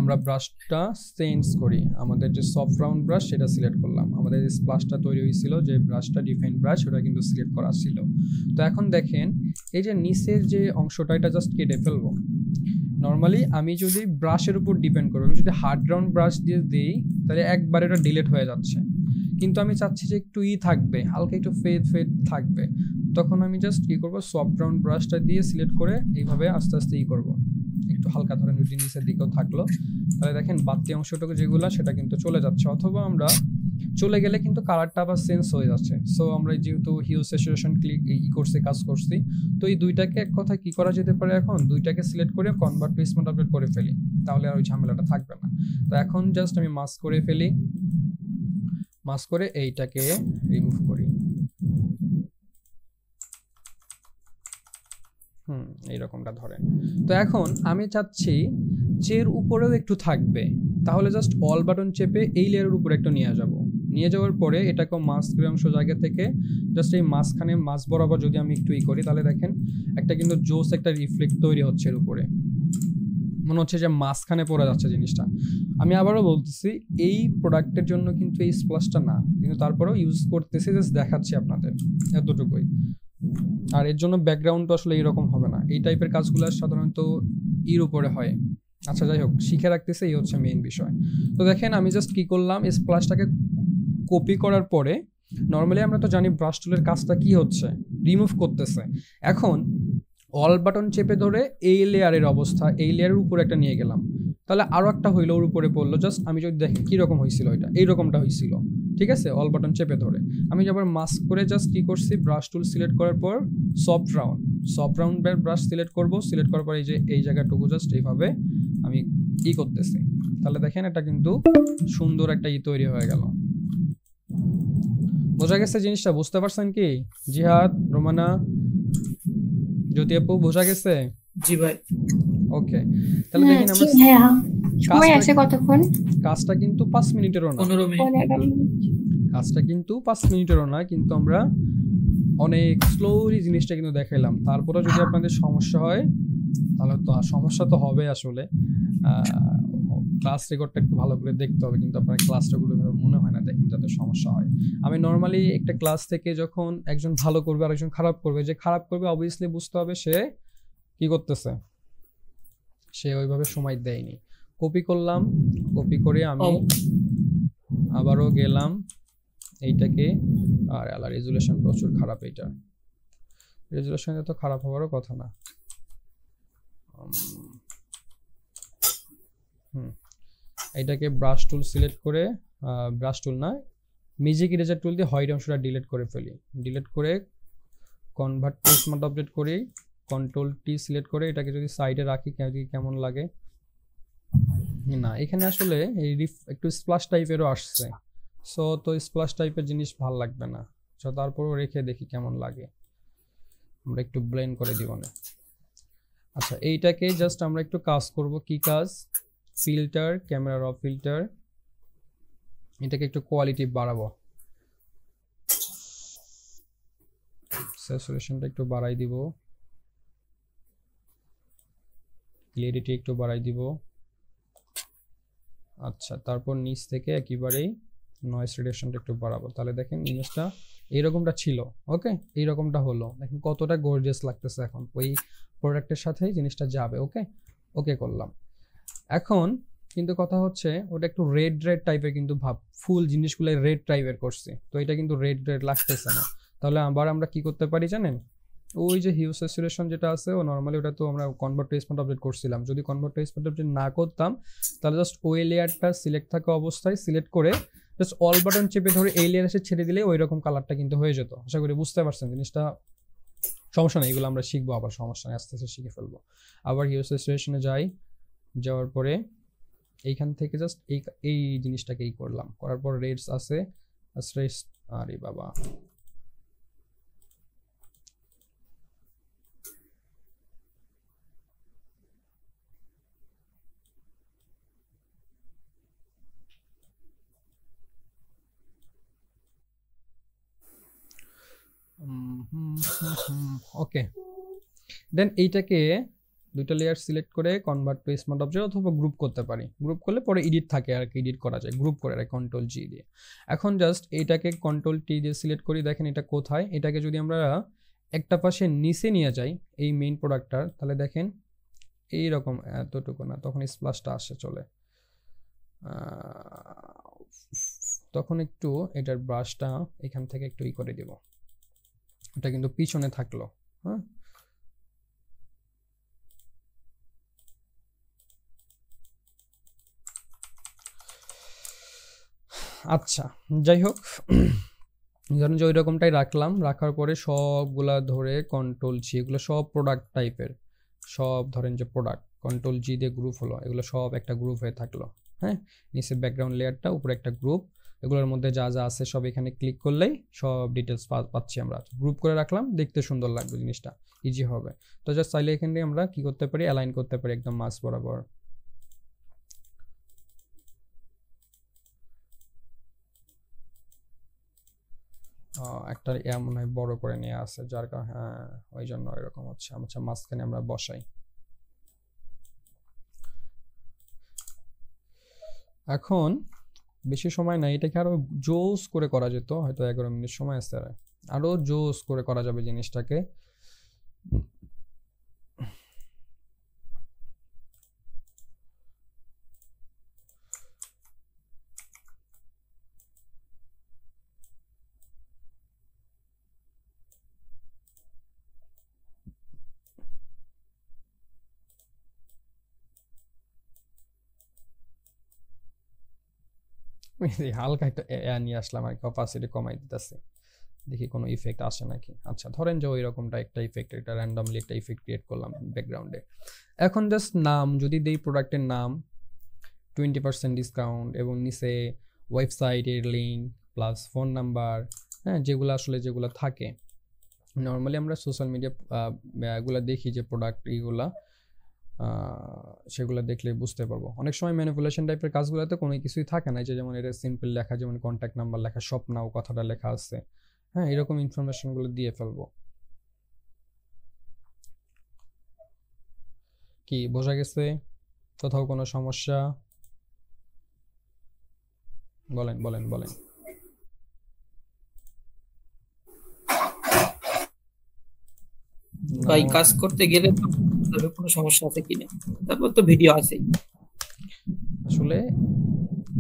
আমরা ব্রাশটা চেঞ্জ করি। আমাদের যে সফট রাউন্ড ব্রাশ সেটা সিলেক্ট করলাম, আমাদের যে স্প্লাশটা তৈরি হয়েছিল যে ব্রাশটা ডিফাইন ব্রাশ, ওটা কিন্তু সিলেক্ট করা ছিল। তো এখন দেখেন এই যে নিচের যে অংশটা, এটা জাস্ট কেটে ফেলবো। নর্মালি আমি যদি ব্রাশের উপর ডিপেন্ড করবো, আমি যদি হার্ড রাউন্ড ব্রাশ দিয়ে দিই তাহলে একবার এটা ডিলিট হয়ে যাচ্ছে। কিন্তু আমি চাচ্ছি যে একটু থাকবে, হালকা একটু ফেড থাকবে, তখন আমি জাস্ট কি করবো, সফট রাউন্ড ব্রাশটা দিয়ে সিলেক্ট করে এইভাবে আস্তে আস্তে করবো। একটু হালকা ধরেন যদি নিচের দিকেও থাকলো, তাহলে দেখেন বাড়তি অংশটুকু যেগুলো সেটা কিন্তু চলে যাচ্ছে। অথবা আমরা চলে গেলে কিন্তু কালারটা আবার চেঞ্জ হয়ে যাচ্ছে। সো আমরা যেহেতু হিউ স্যাচুরেশন ক্লিক করছি, কাজ করছি, তো এই দুইটাকে এক কথা কি করা যেতে পারে, এখন দুইটাকে সিলেক্ট করে কনভার্ট টু স্মার্ট অবজেক্ট করে ফেলি, তাহলে আর ওই ঝামেলাটা থাকবে না। তো এখন জাস্ট আমি মাস্ক করে ফেলি, মাস্ক করে এইটাকে রিমুভ করি। এইরকমটা ধরেন। তো এখন আমি চাচ্ছি যে এর উপরেও একটু থাকবে, তাহলে জাস্ট অল বাটন চেপে এই লেয়ারের উপরে একটু নিয়ে যাব। নিয়ে যাওয়ার পরে এটাকে মাস্কের অংশ জায়গা থেকে জাস্ট এই মাঝখানে মাঝ বরাবর যদি আমি একটু করি, তাহলে দেখেন একটা কিন্তু জোস একটা রিফ্লেক্ট তৈরি হচ্ছে এর উপরে, মনে হচ্ছে যে মাঝখানে পড়ে যাচ্ছে জিনিসটা। আমি আবারও বলতেছি এই প্রোডাক্টের জন্য কিন্তু এই স্প্লাশটা না, কিন্তু তারপরেও ইউজ করতেছি, জাস্ট দেখাচ্ছি আপনাদের এতটুকুই। আর এর জন্য ব্যাকগ্রাউন্ডটা আসলে এইরকম হবে না, এই টাইপের কাজগুলো সাধারণত এর উপরে হয়। আচ্ছা যাই হোক, শিখে রাখতেছে, এই হচ্ছে মেইন বিষয়। তো দেখেন আমি জাস্ট কি করলাম, এই স্প্লাশটাকে কপি করার পরে নর্মালি আমরা তো জানি ব্রাশ টুলের কাজটা কি হচ্ছে, রিমুভ করতেছে। এখন অল বাটন চেপে ধরে এই লেয়ারের অবস্থা এই লেয়ারের উপরে একটা নিয়ে গেলাম, তাহলে আরও একটা হইলো ওর উপরে পড়লো। জাস্ট আমি যদি দেখি কীরকম হয়েছিল, এটা এইরকমটা হয়েছিল, ঠিক আছে, অল বাটন চেপে ধরে। আমি আবার মাস্ক করে জাস্ট কী করছি, ব্রাশ টুল সিলেক্ট করার পর সফট রাউন্ড ব্রাশ সিলেক্ট করব, সিলেক্ট করার পর এই যে এই জায়গাটুকু জাস্ট এইভাবে আমি করতেছি, তাহলে দেখেন এটা কিন্তু সুন্দর একটা তৈরি হয়ে গেল। বোঝা গেছে জিনিসটা? বুঝতে পারছেন কি জিহাদ, রোমানা, জ্যোতি আপু, বোঝা গেছে? জি ভাই। ওকে, তাহলে দেখেন আমরা সময় আছে কতক্ষণ? কাজটা কিন্তু 5 মিনিটেরও না, 15 মিনিট। কাজটা কিন্তু 5 মিনিটেরও না, কিন্তু আমরা অনেক স্লোলি জিনিসটা কিন্তু দেখাইলাম। তারপরে যদি আপনাদের সমস্যা হয়, তাহলে তো সমস্যা তো হবে আসলে, ক্লাস রেকর্ডটা একটু ভালো করে দেখতে হবে, কিন্তু আপনার ক্লাসটা গুলো মনে হয় না দেখেন যাতে সমস্যা হয়। আমি নর্মালি একটা ক্লাস থেকে যখন একজন ভালো করবে আর একজন খারাপ করবে, যে খারাপ করবে অবভিয়াসলি বুঝতে হবে সে কি করতেছে, সে ওইভাবে সময় দেয়নি। কপি করলাম, কপি করে আমি আবারও গেলাম এইটাকে, আর রেজুলেশন প্রচুর খারাপ, এইটা রেজুলেশন তো খারাপ হওয়ারও কথা না। এইটাকে ব্রাশ টুল সিলেক্ট করে, ব্রাশ টুল না, ম্যাজিক ইরেজার টুল দিয়ে হোয়াইট অংশটা ডিলিট করে ফেলি। ডিলিট করে কনভার্ট টু স্মার্ট অবজেক্ট করি, কন্ট্রোল টি সিলেক্ট করে এটাকে যদি সাইডে রাখি কেমন লাগে না, এখানে আসলে এই একটু স্প্লাশ টাইপেরও আসছে, সো তো স্প্লাশ টাইপের জিনিস ভাল লাগবে না, সো তারপরও রেখে দেখি কেমন লাগে, আমরা একটু ব্লেন্ড করে দিব না। আচ্ছা, এইটাকে জাস্ট আমরা একটু কাজ করব, কি কাজ, ফিল্টার, ক্যামেরা র ফিল্টার, এটাকে একটু কোয়ালিটি বাড়াবো, স্যাচুরেশনটা একটু বাড়াই দিব, ক্লিয়ারিটি একটু বাড়াই দিব। আচ্ছা, তারপর নিচ থেকে একেবারেই নয়েজ রিডাকশনটা একটু বাড়াবো, তাহলে দেখেন ইমেজটা এইরকমটা ছিল, ওকে, এইরকমটা হলো, দেখেন কতটা গর্জিয়াস লাগতেছে। এখন ওই প্রোডাক্টের সাথে জিনিসটা যাবে, ওকে, ওকে করলাম। এখন কিন্তু কথা হচ্ছে ওটা একটু রেড টাইপের, কিন্তু ভাব ফুল জিনিসগুলো রেড টাইপের করছি, তো এটা কিন্তু রেড লাগতেছে না। তাহলে আবার আমরা কি করতে পারি জানেন, ওই যে হিউ স্যাচুরেশন যেটা আছে, ও নর্মালি ওটা তো আমরা কনভার্ট টু স্মার্ট অবজেক্ট করছিলাম, যদি কনভার্ট টু স্মার্ট অবজেক্ট না করতাম, তাহলে জাস্ট ওই লেয়ারটা সিলেক্ট থাকা অবস্থায় সিলেক্ট করে জাস্ট অল বাটন চেপে ধরে এই লেয়ার এসে ছেড়ে দিলে ওই রকম কালারটা কিন্তু হয়ে যেত। আশা করি বুঝতে পারছেন জিনিসটা, সমস্যা নেই, এগুলো আমরা শিখবো, আবার সমস্যা নেই, আস্তে আস্তে শিখে ফেলবো। আবার হিউ স্যাচুরেশনে যাই, যাওয়ার পরে এইখান থেকে জাস্ট এই জিনিসটাকেই করলাম, করার পর রেডস আছে, আরে বাবা, ওকে, দেন এইটাকে দুইটা লেয়ার সিলেক্ট করে কনভার্ট টু স্মার্ট অবজেক্ট অথবা গ্রুপ করতে পারি, গ্রুপ করলে পরে এডিট থাকে আর কি, এডিট করা যায়, গ্রুপ করে কন্ট্রোল জি দিয়ে। এখন জাস্ট এইটাকে কন্ট্রোল টি দিয়ে সিলেক্ট করি, দেখেন এটা কোথায়, এটাকে যদি আমরা একটা পাশে নিচে নিয়ে যাই এই মেইন প্রোডাক্টটার, তাহলে দেখেন এইরকম, এতটুকু না, তখন স্প্লাশটা আসে চলে, তখন একটু এটার ব্রাশটা এখান থেকে একটু করে দিব, এটা কিন্তু পিছনে থাকলো, হ্যাঁ, আচ্ছা, যাই হোক, ধরেন যে ওই রকমটাই রাখলাম, রাখার পরে সবগুলা ধরে কন্ট্রোল জি, এগুলো সব প্রোডাক্ট টাইপের, সব ধরেন যে প্রোডাক্ট, কন্ট্রোল জি দিয়ে গ্রুপ হলো, এগুলো সব একটা গ্রুপ হয়ে থাকলো। হ্যাঁ, নিচে ব্যাকগ্রাউন্ড লেয়ারটা, উপরে একটা গ্রুপ, এগুলোর মধ্যে যা যা আছে সব এখানে ক্লিক করলেই সব ডিটেলস পাচ্ছি আমরা। গ্রুপ করে রাখলাম, দেখতে সুন্দর লাগবে, জিনিসটা ইজি হবে। তো জাস্ট চাইলে এখানে আমরা কি করতে পারি, অ্যালাইন করতে পারি একদম মাঝ বরাবর। একটা মনে হয় বড় করে নিয়ে আসে, যার কারণে হ্যাঁ ওই জন্য এরকম হচ্ছে। আচ্ছা, মাঝখানে আমরা বসাই। এখন বেশি সময় নাই, এটাকে আরো জোস করে করা যেত, হয়তো 11 মিনিট সময় আছে, আরো জোস করে করা যাবে জিনিসটাকে। হালকা একটা নিয়ে আসলাম আর কি, অপাসিটি কমাই দিতেছে, দেখি কোনো ইফেক্ট আসে নাকি। আচ্ছা, ধরেন যে ওই রকমটা একটা ইফেক্ট, একটা র্যান্ডমলি একটা ইফেক্ট ক্রিয়েট করলাম ব্যাকগ্রাউন্ডে। এখন জাস্ট নাম যদি দেই, প্রোডাক্টের নাম 20% ডিসকাউন্ট, এবং নিচে ওয়েবসাইটের লিঙ্ক প্লাস ফোন নাম্বার, হ্যাঁ, যেগুলো আসলে যেগুলো থাকে নর্মালি আমরা সোশ্যাল মিডিয়া এগুলো দেখি, যে প্রোডাক্ট এইগুলা সেগুলো দেখলে বুঝতে পারবো। অনেক সময় ম্যানিপুলেশন টাইপের কাজগুলোতে কোনো কিছুই থাকে না, যে যেমন এটা সিম্পল লেখা, যেমন কন্ট্যাক্ট নাম্বার লেখা, শপ নাও কথাটা লেখা আছে, হ্যাঁ, এরকম ইনফরমেশনগুলো দিয়ে ফেলবো। কি বোঝা গেছে? কোথাও কোনো সমস্যা? বলেন বলেন বলেন। ভাই কাজ করতে গেলে তো কোনো সমস্যা আছে কিনা, তারপর তো ভিডিও আছে। আসলে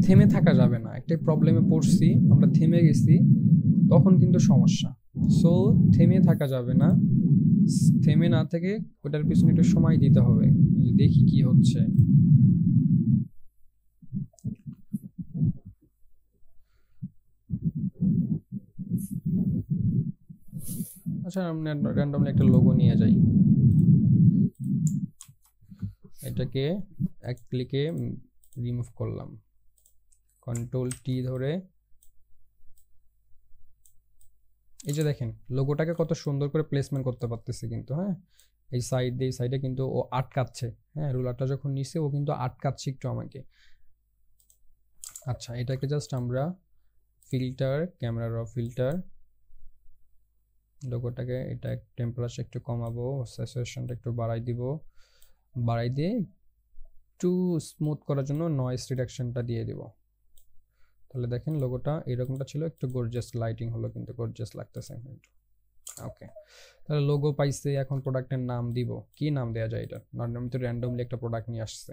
থেমে থাকা যাবে না, একটা প্রবলেমে পড়ছি আমরা, থেমে গেছি তখন কিন্তু সমস্যা। সো থেমে থাকা যাবে না, থেমে না থেকে ওটার পিছনে একটু সময় দিতে হবে, যে দেখি কি হচ্ছে। আচ্ছা, আমরা র্যান্ডমলি একটা লোগো নিয়ে যাই, এটাকে এক ক্লিকে রিমুভ করলাম, কন্ট্রোল টি ধরে। এই যে দেখেন লোগোটাকে কত সুন্দর করে প্লেসমেন্ট করতে পারতেছি কিন্তু, হ্যাঁ, এই সাইডে কিন্তু ও আটকাচ্ছে, হ্যাঁ, রুলারটা যখন নিচে ও কিন্তু আটকাচ্ছে একটু আমাকে। আচ্ছা, এটাকে জাস্ট আমরা ফিল্টার, ক্যামেরা র ফিল্টার, লোগোটাকে এটা টেম্পারেচার একটু কমাবো, স্যাচুরেশনটা একটু বাড়াই দিব, বাড়াই দিয়ে একটু স্মুথ করার জন্য নয়েজ রিডাকশনটা দিয়ে দিব। তাহলে দেখেন লোগোটা এরকমটা ছিল, একটু গর্জিয়াস লাইটিং হলো, কিন্তু গর্জিয়াস লাগতেছে। ওকে, তাহলে লোগো পাইছে। এখন প্রোডাক্টের নাম দিব, কি নাম দেওয়া যায়? এটা নর্মালি তো র্যান্ডমলি একটা প্রোডাক্ট নিয়ে আসছে।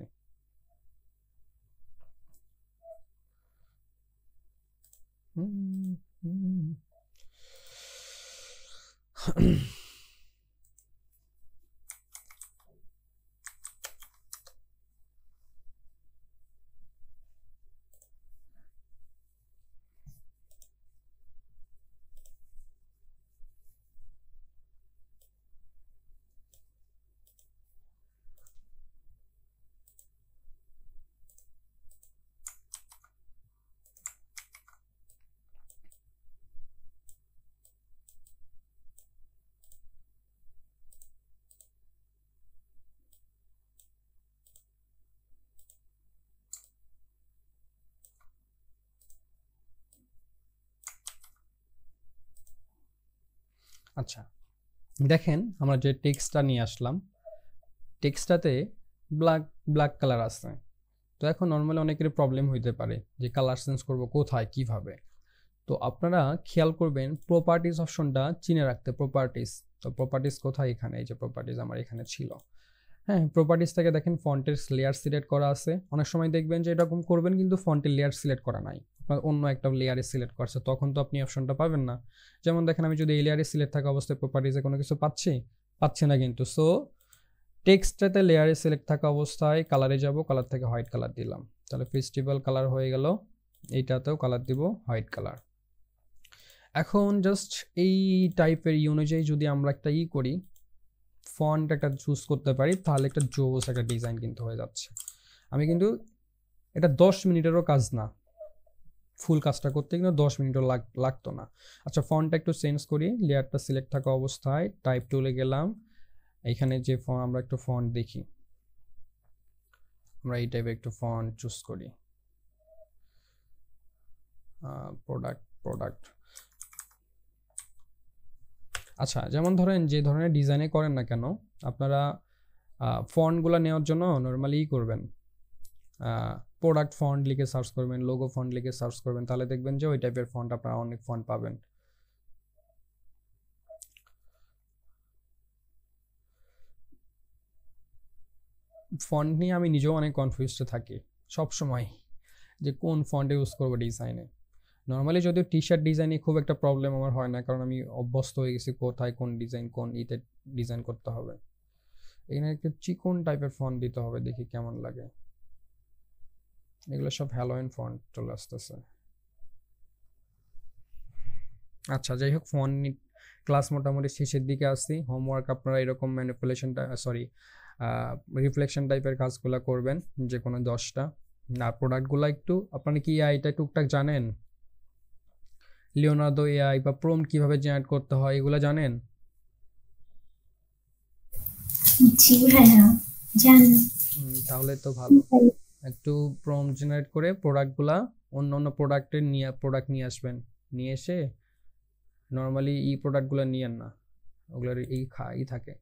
আচ্ছা, দেখেন আমরা যে টেক্সটটা নিয়ে আসলাম, টেক্সটটাতে ব্ল্যাক ব্ল্যাক কালার আছে। তো এখন নর্মালি অনেকের প্রবলেম হইতে পারে যে কালার চেঞ্জ করব কোথায়, কিভাবে। তো আপনারা খেয়াল করবেন প্রপার্টিস অপশনটা চিনে রাখতে, প্রপার্টিস। তো প্রপার্টিস কোথায়? এখানে, এই যে প্রপার্টিস আমার এখানে ছিল, হ্যাঁ। প্রপার্টিস থেকে দেখেন ফন্টের লেয়ার সিলেক্ট করা আছে। অনেক সময় দেখবেন যে এরকম করবেন কিন্তু ফন্টের লেয়ার সিলেক্ট করা নাই, আপনার অন্য একটা লেয়ারে সিলেক্ট করছে, তখন তো আপনি অপশনটা পাবেন না। যেমন দেখেন আমি যদি এই লেয়ারে সিলেক্ট থাকা অবস্থায় প্রপার্টিসে কোনো কিছু পাচ্ছি না কিন্তু। সো টেক্সটটাতে লেয়ারে সিলেক্ট থাকা অবস্থায় কালারে যাব, কালার থেকে হোয়াইট কালার দিলাম, তাহলে ফেস্টিভ্যাল কালার হয়ে গেল এইটাতেও কালার দিব হোয়াইট কালার। এখন জাস্ট এই টাইপের অনুযায়ী যদি আমরা একটা করি, ফন্ট একটা চুজ করতে পারি, তাহলে একটা জোস একটা ডিজাইন কিন্তু হয়ে যাচ্ছে। আমি কিন্তু এটা 10 মিনিটেরও কাজ না, ফুল কাজটা করতে কিন্তু 10 মিনিটও লাগতো না। আচ্ছা, ফন্টটা একটু চেঞ্জ করি, লেয়ারটা সিলেক্ট থাকা অবস্থায় টাইপ টুলে গেলাম, এখানে যে আমরা একটু ফন্ট দেখি, আমরা এই টাইপের একটু ফন্ট চুজ করি, প্রোডাক্ট। আচ্ছা, যেমন ধরেন যে ধরনের ডিজাইনে করেন না কেন, আপনারা ফন্টগুলো নেওয়ার জন্য নর্মালি করবেন, প্রোডাক্ট ফন্ট লিখে সার্চ করবেন, লোগো ফন্ট লিখে সার্চ করবেন, তাহলে দেখবেন যে ওই টাইপের ফন্ট আপনারা অনেক ফন্ট পাবেন। ফন্ট নিয়ে আমি নিজেও অনেক কনফিউজড থাকি সব সময়, যে কোন ফন্ট ইউজ করবো ডিজাইনে। নর্মালি যদিও টি শার্ট ডিজাইনে খুব একটা প্রবলেম আমার হয় না, কারণ আমি অভ্যস্ত হয়ে গেছি কোথায় কোন ডিজাইন কোন ডিজাইন করতে হবে। এখানে একটু চিকন টাইপের ফন্ট দিতে হবে, দেখি কেমন লাগে। এগুলো সব হ্যালোইন ফন্ট চলে আসতেছে। আচ্ছা, যাই হোক, ফন্ট ক্লাস মোটামুটি শেষের দিকে আসছি। হোমওয়ার্ক আপনারা এরকম ম্যানিপুলেশনটা রিফ্লেকশন টাইপের কাজগুলো করবেন, যে কোনো 10টা। আর প্রোডাক্টগুলো একটু আপনারা কি এটা টুকটাক জানেন? লিওনার্দো এআই বা প্রম্পট কিভাবে জেনারেট করতে হয় এগুলো জানেন? জি ভাইয়া জানি। তাহলে তো ভালো। একটু প্রম্পট জেনারেট করে প্রোডাক্টগুলা অন্য প্রোডাক্টের প্রোডাক্ট নিয়ে আসবেন, নিয়ে এসে নর্মালি প্রোডাক্টগুলো নিয়েন না, ওগুলোর থাকে।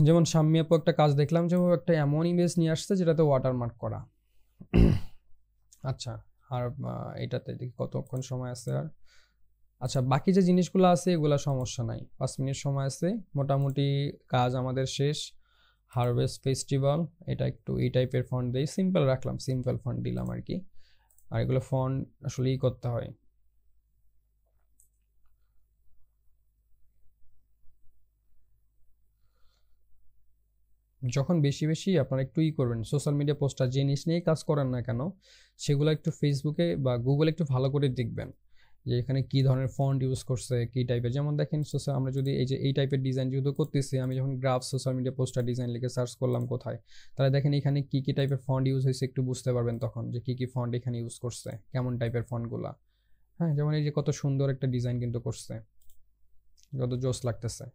যেমন সাম্মি আপু একটা কাজ দেখলাম যে ও একটা এমন ইমেজ নিয়ে আসছে যেটাতে ওয়াটারমার্ক করা। আচ্ছা, আর এটাতে দেখি কতক্ষণ সময় আছে আর। আচ্ছা, বাকি যে জিনিসগুলো আছে এগুলো সমস্যা নাই, 5 মিনিট সময় আছে, মোটামুটি কাজ আমাদের শেষ। হারভেস্ট ফেস্টিভ্যাল, এটা একটু এই টাইপের ফন্ট দিই, সিম্পল রাখলাম, সিম্পল ফন্ট দিলাম আর কি। আর এগুলো ফন্ট আসলে করতে হয়। যখন বেশি বেশি আপনারা একটু করবেন, সোশ্যাল মিডিয়া পোস্টার যে জিনিস নিয়েই কাজ করেন না কেন, সেগুলো একটু ফেসবুকে বা গুগলে একটু ভালো করে দেখবেন, যে এখানে কী ধরনের ফন্ট ইউজ করছে, কী টাইপের। যেমন দেখেন, আমরা যদি এই টাইপের ডিজাইন যেহেতু করতেছি, আমি যখন graph social media poster design লিখে সার্চ করলাম কোথায়, তাহলে দেখেন এখানে কী টাইপের ফন্ট ইউজ হয়েছে একটু বুঝতে পারবেন তখন, যে কী ফন্ট এখানে ইউজ করছে, কেমন টাইপের ফন্টগুলা। হ্যাঁ, যেমন এই যে কত সুন্দর একটা ডিজাইন কিন্তু করছে, কত জোস লাগতেছে।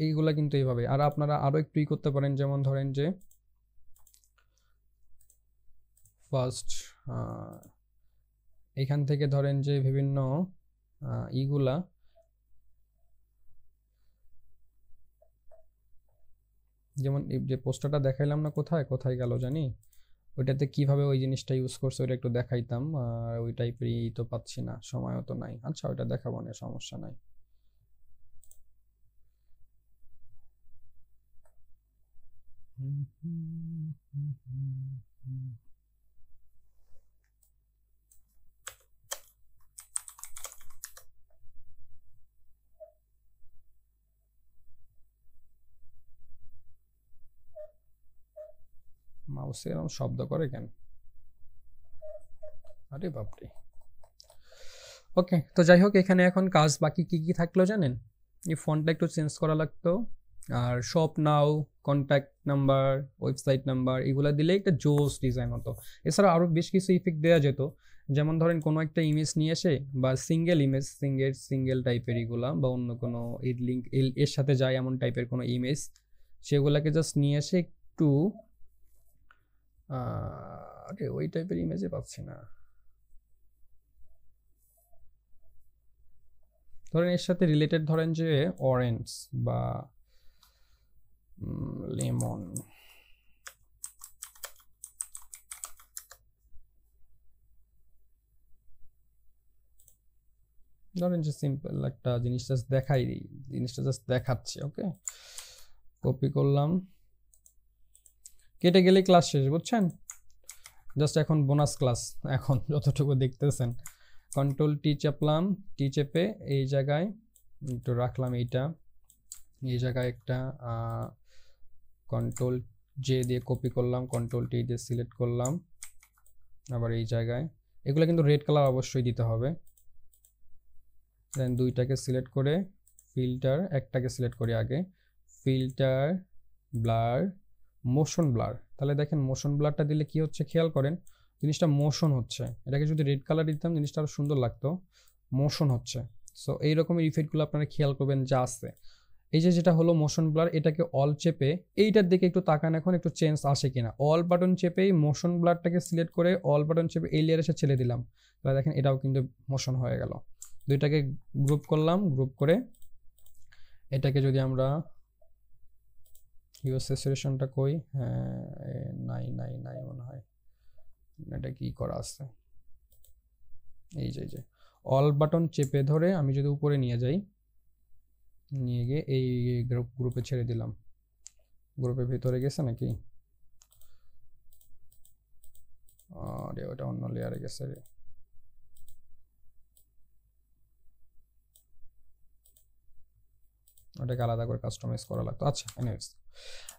এইগুলা কিন্তু এইভাবে। আর আপনারা আরও একটু করতে পারেন, যেমন ধরেন যে ফার্স্ট এখান থেকে ধরেন যে বিভিন্ন ইগুলা যেমন যে পোস্টারটা দেখাইলাম না, কোথায় কোথায় গেল জানি, ওইটাতে কিভাবে ওই জিনিসটা ইউজ করছে ওইটা একটু দেখাইতাম। আর ওই টাইপেরই তো পাচ্ছি না, সময়ও তো নাই। আচ্ছা, ওইটা দেখাবো না, সমস্যা নাই। মাউসে এরকম শব্দ করে কেন? আরে বাপরে। ওকে, তো যাই হোক, এখানে এখন কাজ বাকি কি থাকলো জানেন? এই ফন্টটা একটু চেঞ্জ করা লাগতো, আর shop now, contact number, website number এগুলো দিলে একটা জোস ডিজাইন হতো। এছাড়া আরও বেশ কিছু ইফেক্ট দেওয়া যেত, যেমন ধরেন কোনো একটা ইমেজ নিয়ে এসে, বা সিঙ্গেল ইমেজ, সিঙ্গেল টাইপের এগুলা, বা অন্য কোনো লিঙ্ক এর সাথে যায় এমন টাইপের কোনো ইমেজ, সেগুলোকে জাস্ট নিয়ে এসে একটু আরে ওই টাইপের ইমেজে পাচ্ছি না। ধরেন এর সাথে রিলেটেড ধরেন যে অরেঞ্জ বা লেমন, ধরেন যে সিম্পল একটা জিনিস জাস্ট দেখাই দিই, জিনিসটা জাস্ট দেখাচ্ছি। ওকে, কপি করলাম, কেটে গেলে ক্লাস শেষ, বুঝছেন? জাস্ট এখন বোনাস ক্লাস, এখন যতটুকু দেখতেছেন। কন্ট্রোল টি চাপলাম, টি চেপে এই জায়গায় একটু রাখলাম, এইটা এই জায়গায় একটা কন্ট্রোল জে দিয়ে কপি করলাম, কন্ট্রোল টি দিয়ে সিলেক্ট করলাম, আবার এই জায়গায় এগুলো কিন্তু রেড কালার অবশ্যই দিতে হবে। দেন দুইটাকে সিলেক্ট করে ফিল্টার, একটাকে সিলেক্ট করি আগে, ফিল্টার, ব্লার, মোশন ব্লার। তাহলে দেখেন মোশন ব্লারটা দিলে কি হচ্ছে খেয়াল করেন, জিনিসটা মোশন হচ্ছে। এটাকে যদি রেড কালার দিতাম জিনিসটা আরো সুন্দর লাগতো, মোশন হচ্ছে। সো এই রকমের ইফেক্টগুলো আপনারা খেয়াল করবেন যা আছে। এই যে যেটা হলো মোশন ব্লার, এটাকে অল চেপে এইটার দিকে একটু তাকান, এখন একটু চেঞ্জ আসে কিনা। অল বাটন চেপেই মোশন ব্লারটাকে সিলেক্ট করে অল বাটন চেপে এই লেয়ারে এসে ছেড়ে দিলাম, তাহলে দেখেন এটাও কিন্তু মোশন হয়ে গেল। দুইটাকে গ্রুপ করলাম, গ্রুপ করে এটাকে যদি আমরা হিউ স্যাচুরেশনটা কই, হ্যাঁ নাই নাই নাই মনে হয়, এটা কি করা আছে, এই যে অল বাটন চেপে ধরে আমি যদি উপরে নিয়ে যাই, নিয়ে গিয়ে এই গ্রুপে ছেড়ে দিলাম। গ্রুপের ভিতরে গেছে নাকি, আরে ওটা অন্য লেয়ারে গেছে রে। ওটাকে আলাদা করে কাস্টমাইজ করা লাগতো। আচ্ছা এনিওয়েজ,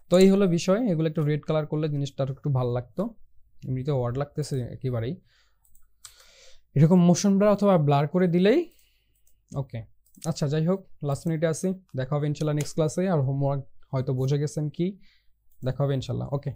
তো এই হলো বিষয়। এগুলো একটু রেড কালার করলে জিনিসটা একটু ভালো লাগতো, এমনিতে ওয়ার্ড লাগতেছে একেবারেই। এরকম মোশন ব্লার অথবা ব্লার করে দিলেই ওকে। আচ্ছা যাই হোক, লাস্ট মিনিটে আসি, দেখা হবে ইনশাল্লাহ নেক্সট ক্লাসে। আর হোমওয়ার্ক হয়তো বুঝে গেছেন কি, দেখা হবে ইনশাল্লাহ। ওকে,